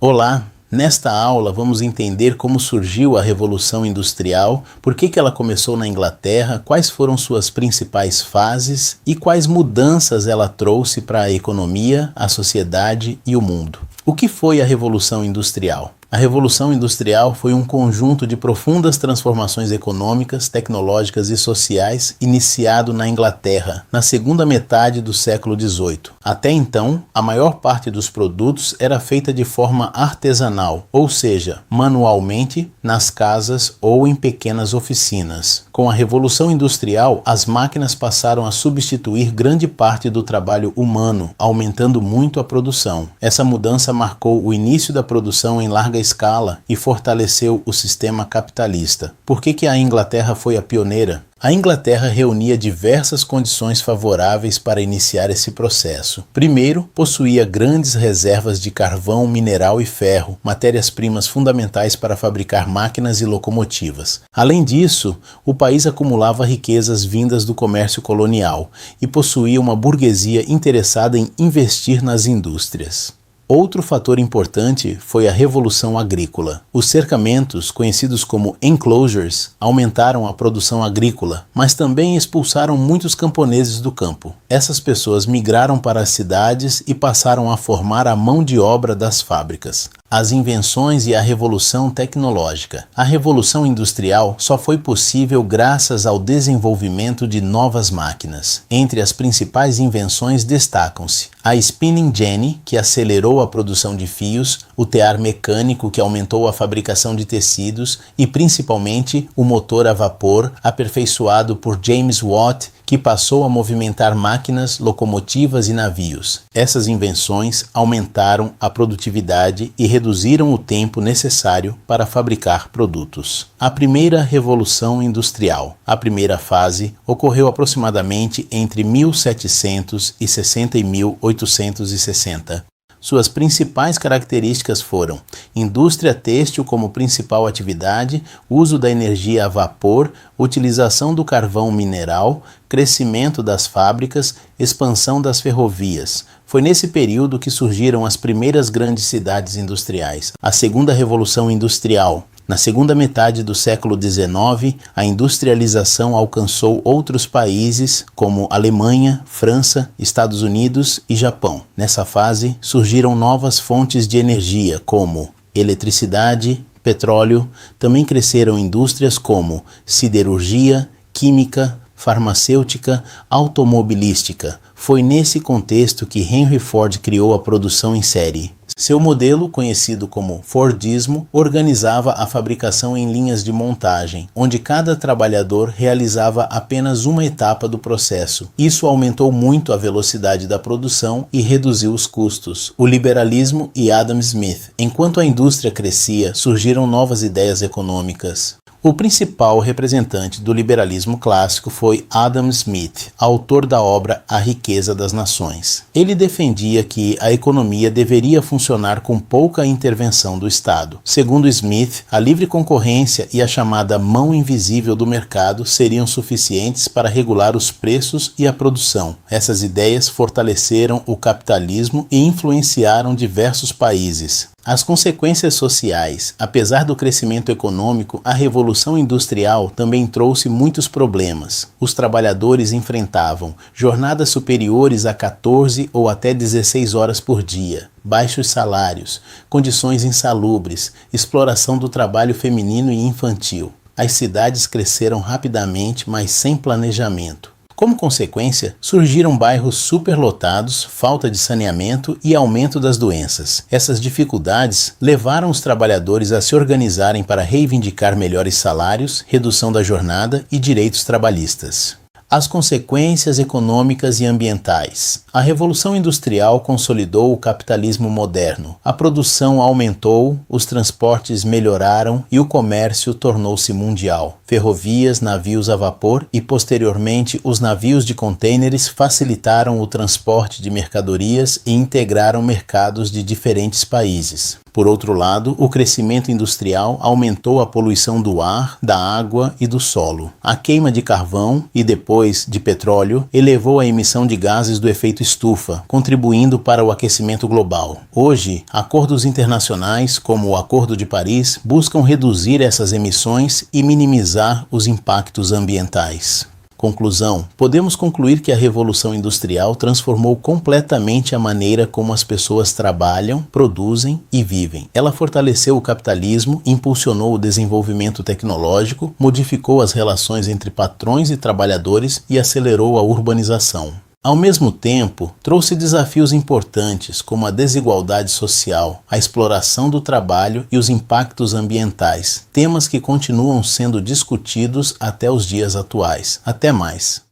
Olá! Nesta aula vamos entender como surgiu a Revolução Industrial, por que ela começou na Inglaterra, quais foram suas principais fases e quais mudanças ela trouxe para a economia, a sociedade e o mundo. O que foi a Revolução Industrial? A Revolução Industrial foi um conjunto de profundas transformações econômicas, tecnológicas e sociais iniciado na Inglaterra, na segunda metade do século XVIII. Até então, a maior parte dos produtos era feita de forma artesanal, ou seja, manualmente, nas casas ou em pequenas oficinas. Com a Revolução Industrial, as máquinas passaram a substituir grande parte do trabalho humano, aumentando muito a produção. Essa mudança marcou o início da produção em larga escala e fortaleceu o sistema capitalista. Por que a Inglaterra foi a pioneira? A Inglaterra reunia diversas condições favoráveis para iniciar esse processo. Primeiro, possuía grandes reservas de carvão, mineral e ferro, matérias-primas fundamentais para fabricar máquinas e locomotivas. Além disso, o país acumulava riquezas vindas do comércio colonial e possuía uma burguesia interessada em investir nas indústrias. Outro fator importante foi a Revolução Agrícola. Os cercamentos, conhecidos como enclosures, aumentaram a produção agrícola, mas também expulsaram muitos camponeses do campo. Essas pessoas migraram para as cidades e passaram a formar a mão de obra das fábricas. As invenções e a revolução tecnológica. A revolução industrial só foi possível graças ao desenvolvimento de novas máquinas. Entre as principais invenções destacam-se a spinning jenny, que acelerou a produção de fios, o tear mecânico, que aumentou a fabricação de tecidos, e principalmente o motor a vapor, aperfeiçoado por James Watt, que passou a movimentar máquinas, locomotivas e navios. Essas invenções aumentaram a produtividade e reduziram o tempo necessário para fabricar produtos. A primeira Revolução Industrial. A primeira fase ocorreu aproximadamente entre 1760 e 1860. Suas principais características foram indústria têxtil como principal atividade, uso da energia a vapor, utilização do carvão mineral, crescimento das fábricas, expansão das ferrovias. Foi nesse período que surgiram as primeiras grandes cidades industriais. A segunda Revolução Industrial. Na segunda metade do século XIX, a industrialização alcançou outros países como Alemanha, França, Estados Unidos e Japão. Nessa fase, surgiram novas fontes de energia como eletricidade, petróleo. Também cresceram indústrias como siderurgia, química, farmacêutica, automobilística. Foi nesse contexto que Henry Ford criou a produção em série. Seu modelo, conhecido como Fordismo, organizava a fabricação em linhas de montagem, onde cada trabalhador realizava apenas uma etapa do processo. Isso aumentou muito a velocidade da produção e reduziu os custos. O liberalismo e Adam Smith. Enquanto a indústria crescia, surgiram novas ideias econômicas. O principal representante do liberalismo clássico foi Adam Smith, autor da obra A Riqueza das Nações. Ele defendia que a economia deveria funcionar com pouca intervenção do Estado. Segundo Smith, a livre concorrência e a chamada mão invisível do mercado seriam suficientes para regular os preços e a produção. Essas ideias fortaleceram o capitalismo e influenciaram diversos países. As consequências sociais. Apesar do crescimento econômico, a Revolução Industrial também trouxe muitos problemas. Os trabalhadores enfrentavam jornadas superiores a 14 ou até 16 horas por dia, baixos salários, condições insalubres, exploração do trabalho feminino e infantil. As cidades cresceram rapidamente, mas sem planejamento. Como consequência, surgiram bairros superlotados, falta de saneamento e aumento das doenças. Essas dificuldades levaram os trabalhadores a se organizarem para reivindicar melhores salários, redução da jornada e direitos trabalhistas. As consequências econômicas e ambientais. A Revolução Industrial consolidou o capitalismo moderno. A produção aumentou, os transportes melhoraram e o comércio tornou-se mundial. Ferrovias, navios a vapor e, posteriormente, os navios de contêineres facilitaram o transporte de mercadorias e integraram mercados de diferentes países. Por outro lado, o crescimento industrial aumentou a poluição do ar, da água e do solo. A queima de carvão e depois de petróleo elevou a emissão de gases do efeito estufa, contribuindo para o aquecimento global. Hoje, acordos internacionais, como o Acordo de Paris, buscam reduzir essas emissões e minimizar os impactos ambientais. Conclusão: podemos concluir que a Revolução Industrial transformou completamente a maneira como as pessoas trabalham, produzem e vivem. Ela fortaleceu o capitalismo, impulsionou o desenvolvimento tecnológico, modificou as relações entre patrões e trabalhadores e acelerou a urbanização. Ao mesmo tempo, trouxe desafios importantes como a desigualdade social, a exploração do trabalho e os impactos ambientais, temas que continuam sendo discutidos até os dias atuais. Até mais!